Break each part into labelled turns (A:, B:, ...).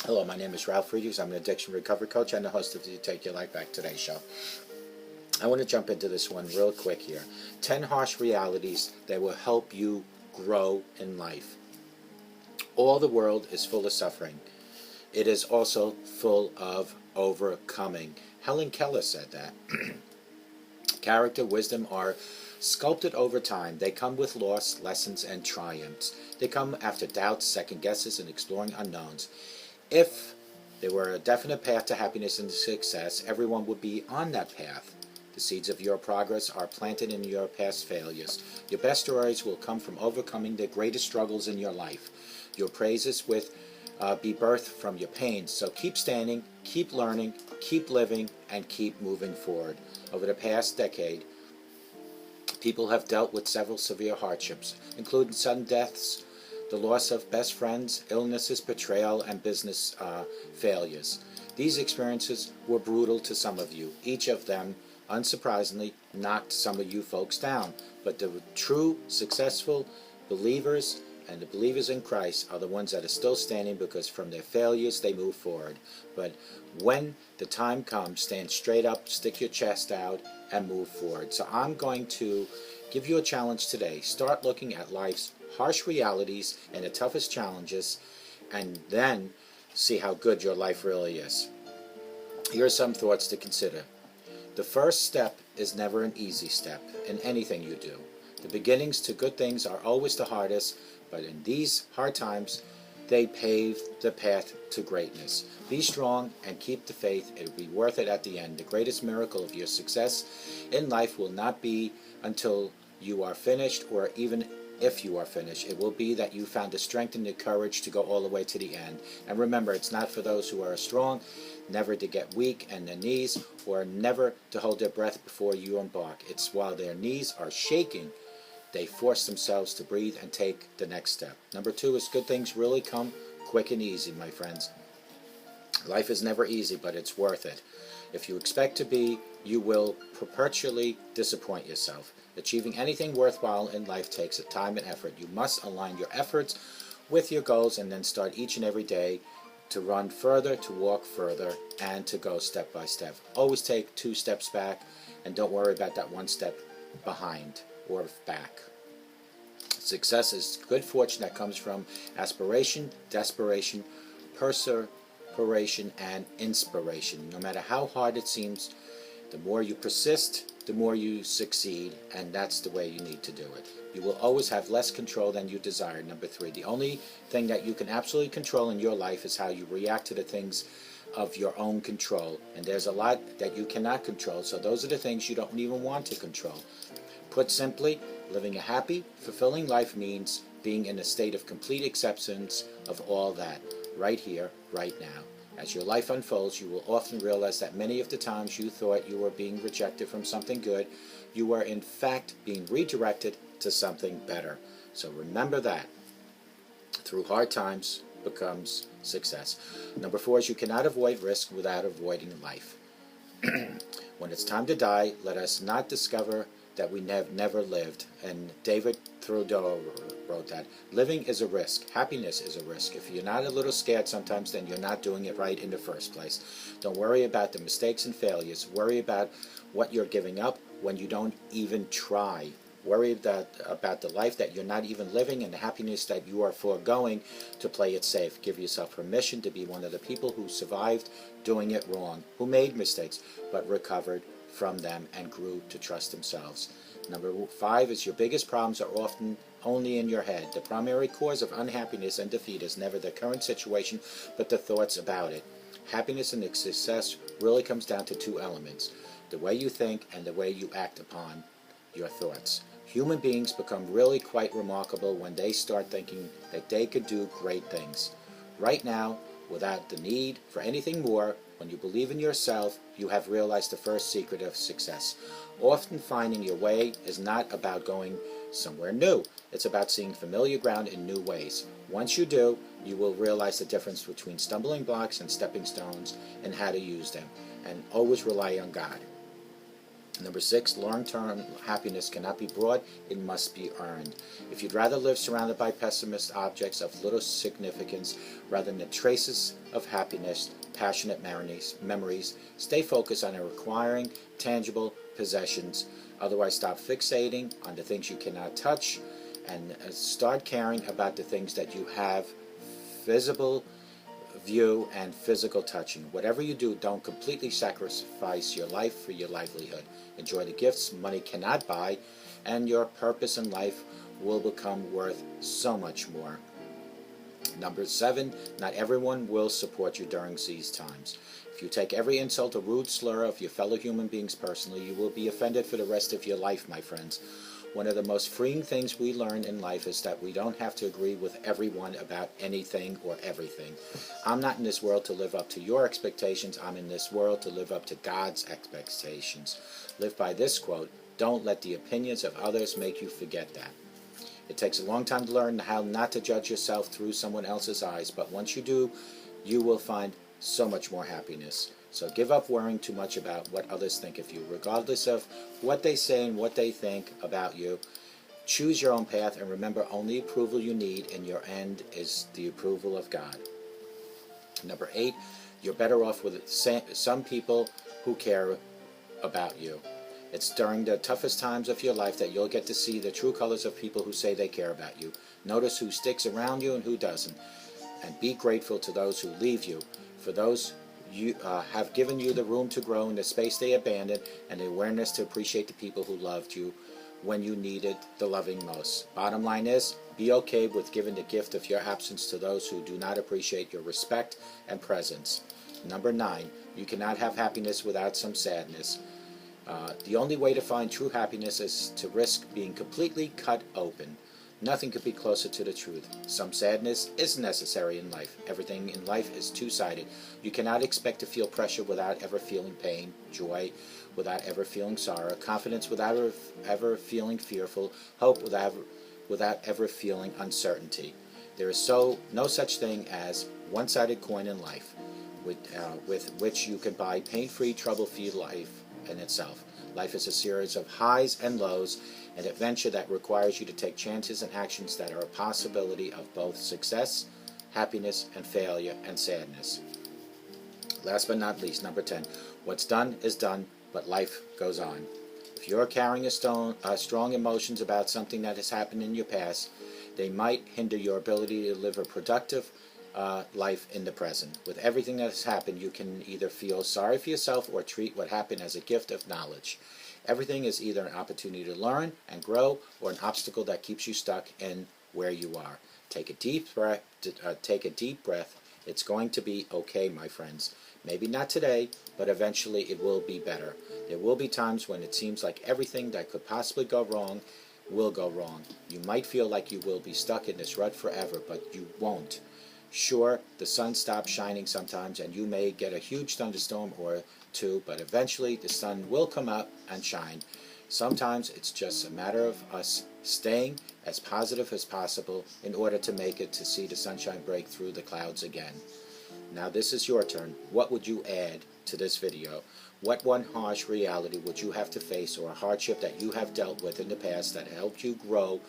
A: Hello, my name is Ralf Friedrichs. I'm an addiction recovery coach and the host of the Take Your Life Back Today show. I want to jump into this one real quick here. 10 harsh realities that will help you grow in life. All the world is full of suffering. It is also full of overcoming. Helen Keller said that. Character, wisdom are sculpted over time. They come with loss, lessons, and triumphs. They come after doubts, second guesses, and exploring unknowns. If there were a definite path to happiness and success, everyone would be on that path. The seeds of your progress are planted in your past failures. Your best stories will come from overcoming the greatest struggles in your life. Your praises will be birthed from your pains. So keep standing, keep learning, keep living, and keep moving forward. Over the past decade, people have dealt with several severe hardships, including sudden deaths, the loss of best friends, illnesses, betrayal, and business failures. These experiences were brutal to some of you. Each of them, unsurprisingly, knocked some of you folks down. But the true successful believers and the believers in Christ are the ones that are still standing, because from their failures they move forward. But when the time comes, stand straight up, stick your chest out, and move forward. So I'm going to give you a challenge today. Start looking at life's harsh realities and the toughest challenges, and then see how good your life really is. Here are some thoughts to consider. The first step is never an easy step in anything you do. The beginnings to good things are always the hardest, but in these hard times, they pave the path to greatness. Be strong and keep the faith. It will be worth it at the end. The greatest miracle of your success in life will not be until you are finished, or even if you are finished. It will be that you found the strength and the courage to go all the way to the end. And remember, it's not for those who are strong, never to get weak in their knees, or never to hold their breath before you embark. It's while their knees are shaking, they force themselves to breathe and take the next step. Number 2 is good things really come quick and easy, my friends. Life is never easy, but it's worth it. If you expect to be, you will perpetually disappoint yourself. Achieving anything worthwhile in life takes time and effort. You must align your efforts with your goals and then start each and every day to run further, to walk further, and to go step by step. Always take 2 steps back, and don't worry about that 1 step behind or back. Success is good fortune that comes from aspiration, desperation, perseveration, and inspiration. No matter how hard it seems, the more you persist, the more you succeed, and that's the way you need to do it. You will always have less control than you desire. Number 3, the only thing that you can absolutely control in your life is how you react to the things of your own control. And there's a lot that you cannot control, so those are the things you don't even want to control. Put simply, living a happy, fulfilling life means being in a state of complete acceptance of all that, right here, right now. As your life unfolds, you will often realize that many of the times you thought you were being rejected from something good, you were in fact being redirected to something better. So remember that. Through hard times becomes success. Number 4 is you cannot avoid risk without avoiding life. When it's time to die, let us not discover that we have never lived. And David Thoreau wrote that. Living is a risk. Happiness is a risk. If you're not a little scared sometimes, then you're not doing it right in the first place. Don't worry about the mistakes and failures. Worry about what you're giving up when you don't even try. Worry about the life that you're not even living, and the happiness that you are foregoing to play it safe. Give yourself permission to be one of the people who survived doing it wrong, who made mistakes, but recovered from them and grew to trust themselves. Number 5 is your biggest problems are often only in your head. The primary cause of unhappiness and defeat is never the current situation, but the thoughts about it. Happiness and success really comes down to 2 elements: the way you think and the way you act upon your thoughts. Human beings become really quite remarkable when they start thinking that they could do great things. Right now, without the need for anything more, when you believe in yourself, you have realized the first secret of success. Often finding your way is not about going somewhere new. It's about seeing familiar ground in new ways. Once you do, you will realize the difference between stumbling blocks and stepping stones and how to use them. And always rely on God. Number 6, long-term happiness cannot be brought, it must be earned. If you'd rather live surrounded by pessimist objects of little significance rather than traces of happiness, passionate memories, stay focused on acquiring tangible possessions. Otherwise, stop fixating on the things you cannot touch and start caring about the things that you have visible view and physical touching. Whatever you do, don't completely sacrifice your life for your livelihood. Enjoy the gifts money cannot buy, and your purpose in life will become worth so much more. Number 7, not everyone will support you during these times. If you take every insult or rude slur of your fellow human beings personally, you will be offended for the rest of your life, my friends. One of the most freeing things we learn in life is that we don't have to agree with everyone about anything or everything. I'm not in this world to live up to your expectations. I'm in this world to live up to God's expectations. Live by this quote, don't let the opinions of others make you forget that. It takes a long time to learn how not to judge yourself through someone else's eyes, but once you do, you will find so much more happiness. So give up worrying too much about what others think of you, regardless of what they say and what they think about you. Choose your own path, and remember, only approval you need in your end is the approval of God. Number 8, you're better off with some people who care about you. It's during the toughest times of your life that you'll get to see the true colors of people who say they care about you. Notice who sticks around you and who doesn't, and be grateful to those who leave you. For those you have given you the room to grow in the space they abandoned, and the awareness to appreciate the people who loved you when you needed the loving most. Bottom line is, be okay with giving the gift of your absence to those who do not appreciate your respect and presence. Number 9, you cannot have happiness without some sadness. The only way to find true happiness is to risk being completely cut open. Nothing could be closer to the truth. Some sadness is necessary in life. Everything in life is two-sided. You cannot expect to feel pressure without ever feeling pain, joy without ever feeling sorrow, confidence without ever feeling fearful, hope without ever feeling uncertainty. There is no such thing as one-sided coin in life with which you can buy pain-free, trouble-free life in itself. Life is a series of highs and lows, an adventure that requires you to take chances and actions that are a possibility of both success, happiness, and failure and sadness. Last but not least, number 10, what's done is done, but life goes on. If you're carrying strong emotions about something that has happened in your past, they might hinder your ability to live a productive life in the present. With everything that has happened, you can either feel sorry for yourself or treat what happened as a gift of knowledge. Everything is either an opportunity to learn and grow or an obstacle that keeps you stuck in where you are. Take a deep breath. It's going to be okay, my friends. Maybe not today, but eventually it will be better. There will be times when it seems like everything that could possibly go wrong will go wrong. You might feel like you will be stuck in this rut forever, but you won't. Sure, the sun stops shining sometimes, and you may get a huge thunderstorm or two, but eventually the sun will come up and shine. Sometimes it's just a matter of us staying as positive as possible in order to make it to see the sunshine break through the clouds again. Now this is your turn. What would you add to this video? What one harsh reality would you have to face, or a hardship that you have dealt with in the past that helped you grow?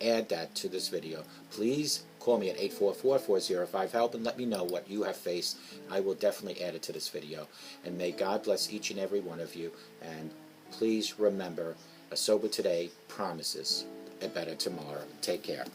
A: Add that to this video. Please call me at 844-405-HELP and let me know what you have faced. I will definitely add it to this video. And may God bless each and every one of you. And please remember, a sober today promises a better tomorrow. Take care.